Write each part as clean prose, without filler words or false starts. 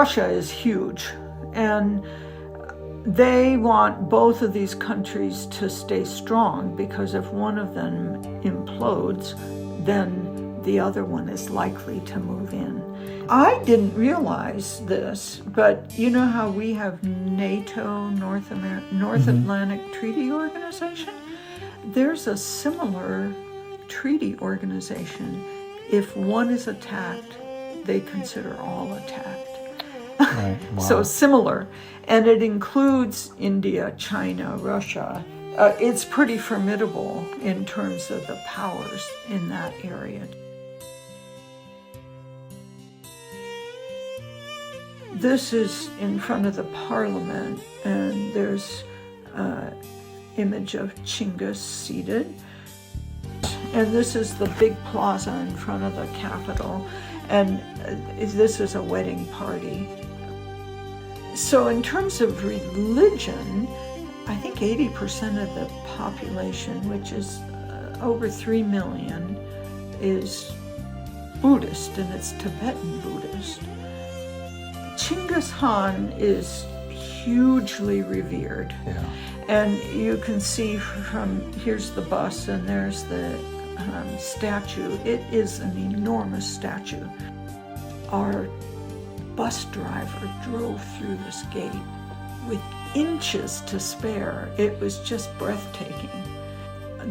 Russia is huge, and they want both of these countries to stay strong, because if one of them implodes, then the other one is likely to move in. I didn't realize this, but you know how we have NATO, North Atlantic Treaty Organization? There's a similar treaty organization. If one is attacked, they consider all attacked. Right. Wow. So similar. And it includes India, China, Russia. It's pretty formidable in terms of the powers in that area. This is in front of the parliament, and there's an image of Chinggis seated. And this is the big plaza in front of the Capitol, and this is a wedding party. So in terms of religion, I think 80% of the population, which is over 3 million, is Buddhist, and it's Tibetan Buddhist. Chinggis Khan is hugely revered. Yeah. And you can see from, here's the bus and there's the statue. It is an enormous statue. Our bus driver drove through this gate with inches to spare. It was just breathtaking.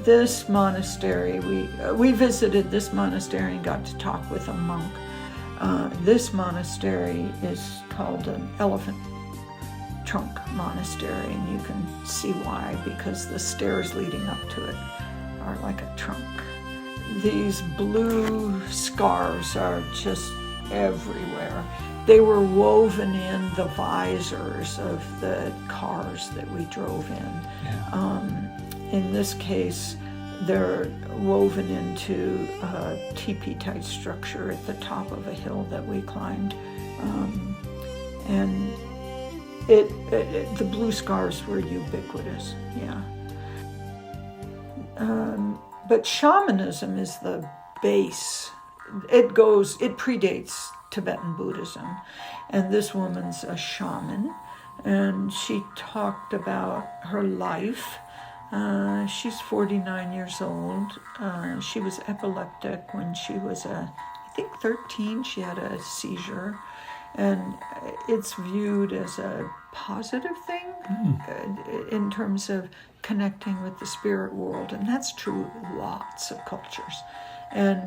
This monastery, we visited this monastery and got to talk with a monk. This monastery is called an elephant trunk monastery, and you can see why, because the stairs leading up to it are like a trunk. These blue scarves are just everywhere. They were woven in the visors of the cars that we drove in. Yeah. In this case, they're woven into a teepee-type structure at the top of a hill that we climbed. And the blue scarves were ubiquitous, yeah. But shamanism is the base. It predates Tibetan Buddhism. And this woman's a shaman, and she talked about her life. She's 49 years old. She was epileptic when she was, I think 13. She had a seizure. And it's viewed as a positive thing in terms of connecting with the spirit world. And that's true in lots of cultures. And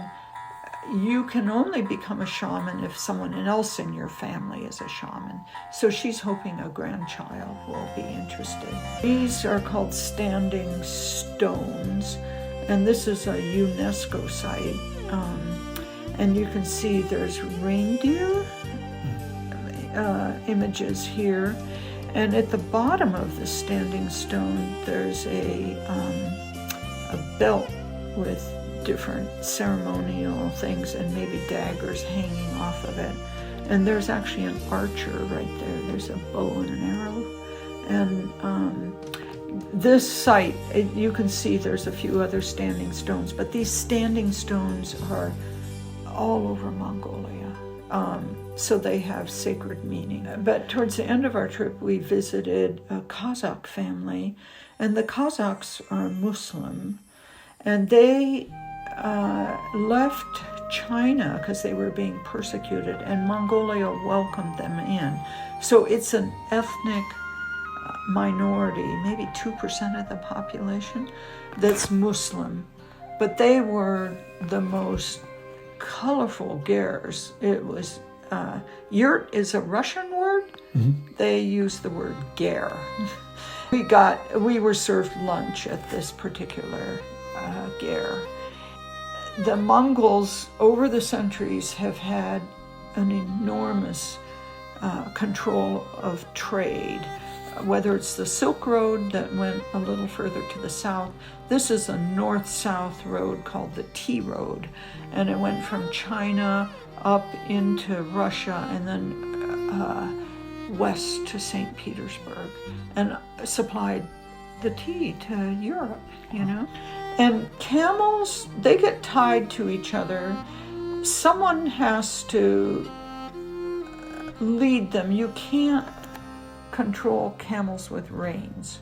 you can only become a shaman if someone else in your family is a shaman. So she's hoping a grandchild will be interested. These are called standing stones, and this is a UNESCO site. And you can see there's reindeer images here. And at the bottom of the standing stone, there's a belt with different ceremonial things and maybe daggers hanging off of it. And there's actually an archer right there. There's a bow and an arrow. And this site, you can see there's a few other standing stones, but these standing stones are all over Mongolia. So they have sacred meaning. But towards the end of our trip, we visited a Kazakh family, and the Kazakhs are Muslim, and they left China because they were being persecuted, and Mongolia welcomed them in. So it's an ethnic minority, maybe 2% of the population, that's Muslim. But they were the most colorful gers. It was, yurt is a Russian word. Mm-hmm. They use the word ger. We were served lunch at this particular ger. The Mongols, over the centuries, have had an enormous control of trade, whether it's the Silk Road that went a little further to the south. This is a north-south road called the Tea Road, and it went from China up into Russia and then west to St. Petersburg, and supplied the tea to Europe, you know. And camels, they get tied to each other. Someone has to lead them. You can't control camels with reins.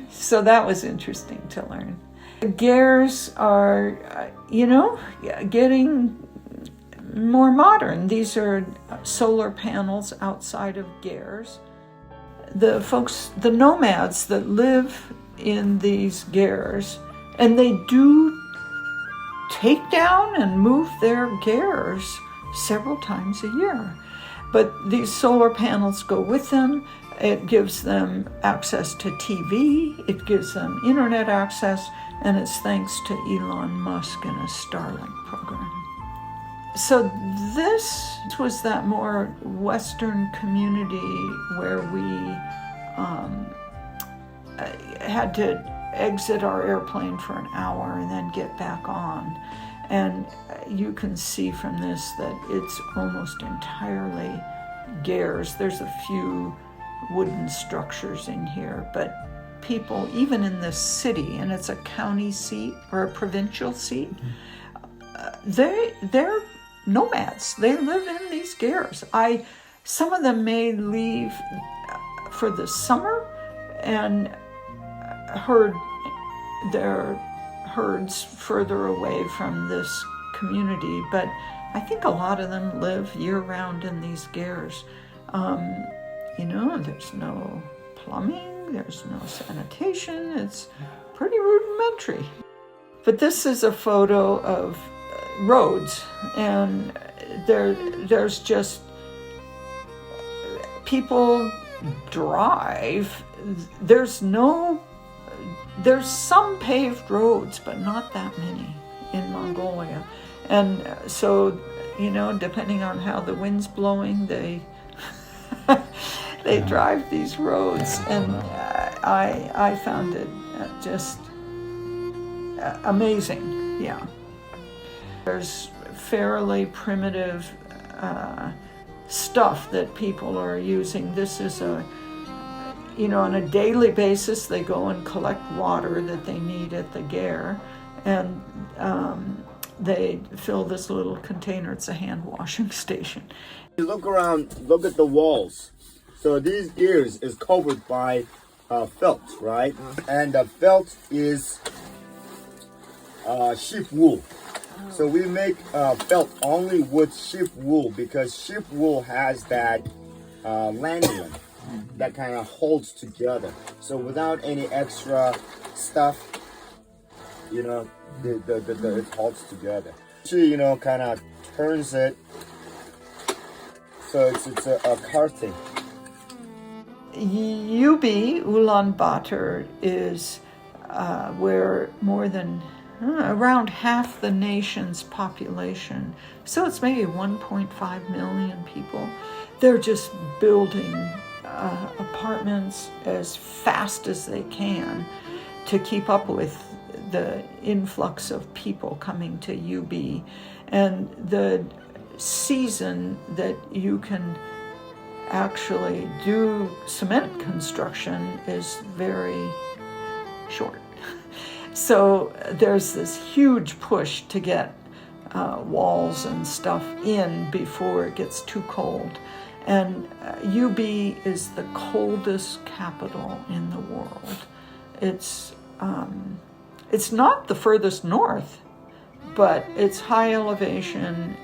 So that was interesting to learn. Gears are, getting more modern. These are solar panels outside of gears. The nomads that live in these gears, and they do take down and move their gears several times a year. But these solar panels go with them. It gives them access to TV. It gives them internet access. And it's thanks to Elon Musk and his Starlink program. So this was that more Western community where we had to exit our airplane for an hour and then get back on. And you can see from this that it's almost entirely gears. There's a few wooden structures in here, but people, even in this city, and it's a county seat or a provincial seat, they're nomads. They live in these gears. Some of them may leave for the summer and herd their herds further away from this community, but I think a lot of them live year-round in these gears. There's no plumbing, there's no sanitation, it's pretty rudimentary. But this is a photo of roads, and there's just people drive. There's some paved roads, but not that many in Mongolia. And so, depending on how the wind's blowing, they drive these roads. And I found it just amazing. Yeah. There's fairly primitive stuff that people are using. This is on a daily basis, they go and collect water that they need at the ger, and they fill this little container. It's a hand washing station. You look around, look at the walls. So these gears is covered by felt, right? And the felt is sheep wool. So we make felt only with sheep wool because sheep wool has that lanolin that kind of holds together. So without any extra stuff, it holds together. She, kind of turns it so it's a carting. Ubi, Ulaanbaatar, is where more than around half the nation's population, so it's maybe 1.5 million people. They're just building apartments as fast as they can to keep up with the influx of people coming to UB. And the season that you can actually do cement construction is very short. So there's this huge push to get walls and stuff in before it gets too cold. And UB is the coldest capital in the world. It's not the furthest north, but it's high elevation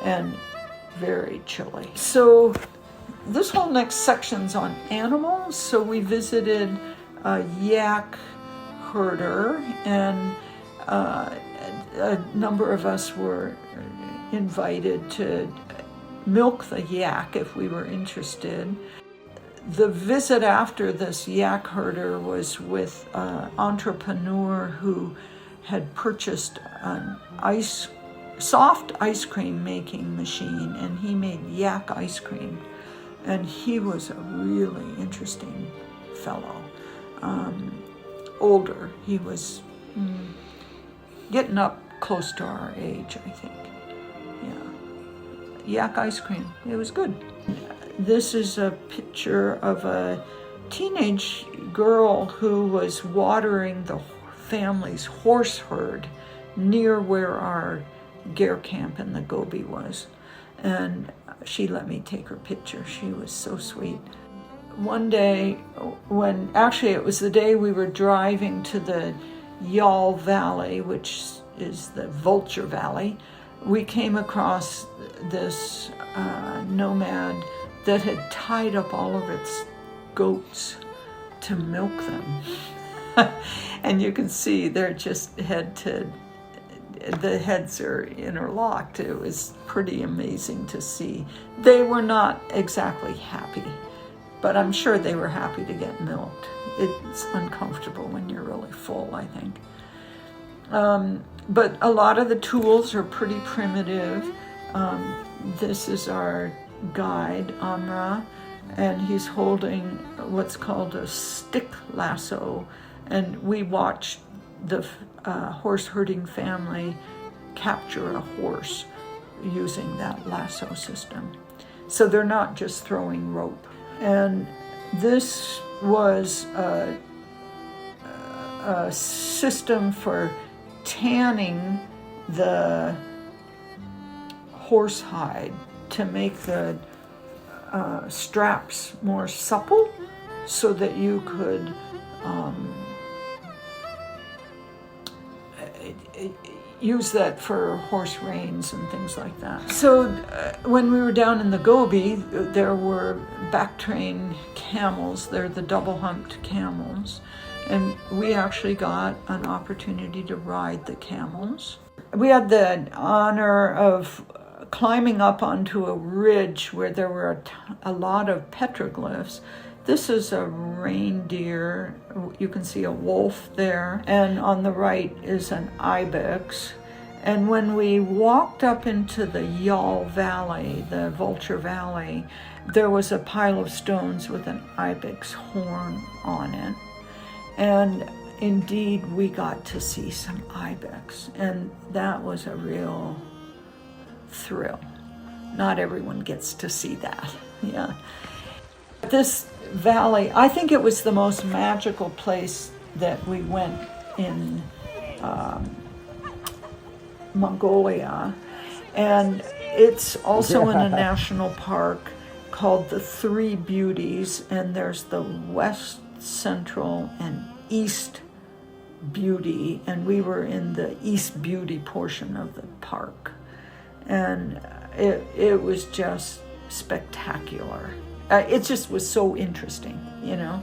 and very chilly. So this whole next section's on animals. So we visited a yak herder, and a number of us were invited to milk the yak if we were interested. The visit after this yak herder was with an entrepreneur who had purchased an soft ice cream making machine, and he made yak ice cream. And he was a really interesting fellow. Older. He was getting up close to our age, I think. Yeah. Yak ice cream. It was good. This is a picture of a teenage girl who was watering the family's horse herd near where our ger camp in the Gobi was. and she let me take her picture. She was so sweet. One day, when actually it was the day we were driving to the Yawl Valley, which is the Vulture Valley, we came across this nomad that had tied up all of its goats to milk them. And you can see they're just the heads are interlocked. It was pretty amazing to see. They were not exactly happy, but I'm sure they were happy to get milked. It's uncomfortable when you're really full, I think. But a lot of the tools are pretty primitive. This is our guide, Amra, and he's holding what's called a stick lasso. And we watched the horse herding family capture a horse using that lasso system. So they're not just throwing rope. And this was a system for tanning the horse hide to make the straps more supple so that you could use that for horse reins and things like that. So when we were down in the Gobi, there were back-trained camels. They're the double-humped camels. And we actually got an opportunity to ride the camels. We had the honor of climbing up onto a ridge where there were a lot of petroglyphs. This is a reindeer. You can see a wolf there. And on the right is an ibex. And when we walked up into the Yawl Valley, the Vulture Valley, there was a pile of stones with an ibex horn on it. And indeed, we got to see some ibex. And that was a real thrill. Not everyone gets to see that. Yeah. This valley, I think it was the most magical place that we went in Mongolia. And it's also in a national park called the Three Beauties, and there's the West, Central, and East Beauty, and we were in the East Beauty portion of the park. And it was just spectacular. It just was so interesting, you know.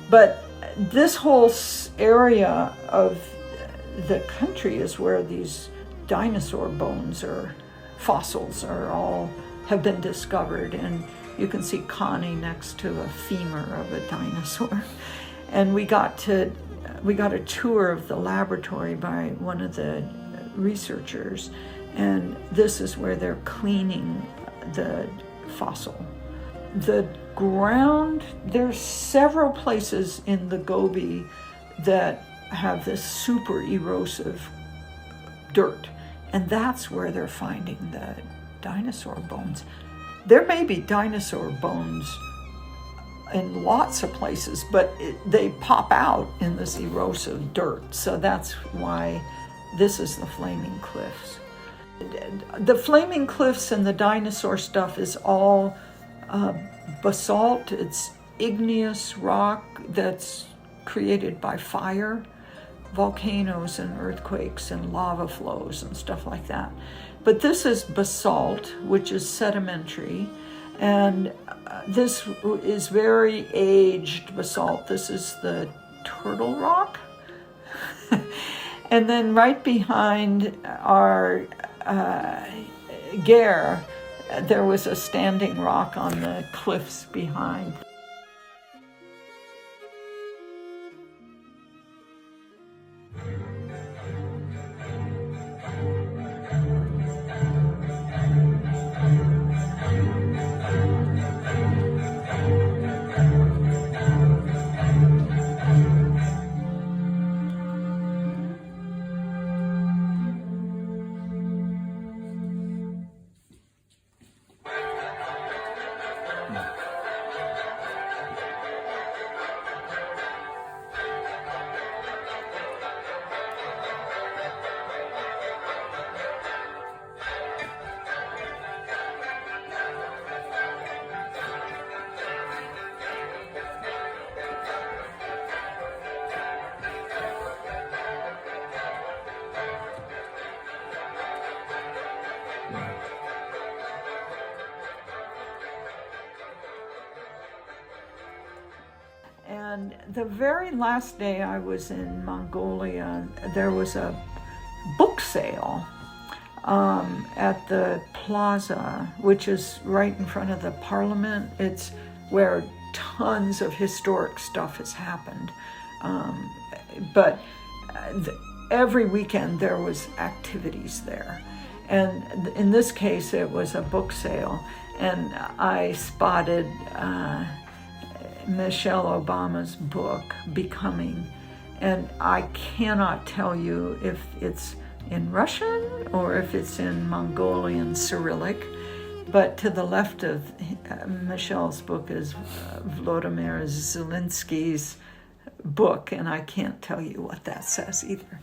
But this whole area of the country is where these dinosaur bones or fossils have been discovered. And you can see Connie next to a femur of a dinosaur. And we got a tour of the laboratory by one of the researchers. And this is where they're cleaning the fossil. The ground, there's several places in the Gobi that have this super erosive dirt, and that's where they're finding the dinosaur bones. There may be dinosaur bones in lots of places, but they pop out in this erosive dirt, so that's why this is the Flaming Cliffs. The Flaming Cliffs and the dinosaur stuff is all basalt. It's igneous rock that's created by fire, volcanoes and earthquakes and lava flows and stuff like that. But this is basalt, which is sedimentary, and this is very aged basalt. This is the Turtle Rock. And then right behind our Gare, there was a standing rock on the cliffs behind. And the very last day I was in Mongolia, there was a book sale at the plaza, which is right in front of the parliament. It's where tons of historic stuff has happened. But every weekend there was activities there. And in this case, it was a book sale. And I spotted Michelle Obama's book, Becoming. And I cannot tell you if it's in Russian or if it's in Mongolian Cyrillic. But to the left of Michelle's book is Vladimir Zelensky's book, and I can't tell you what that says either.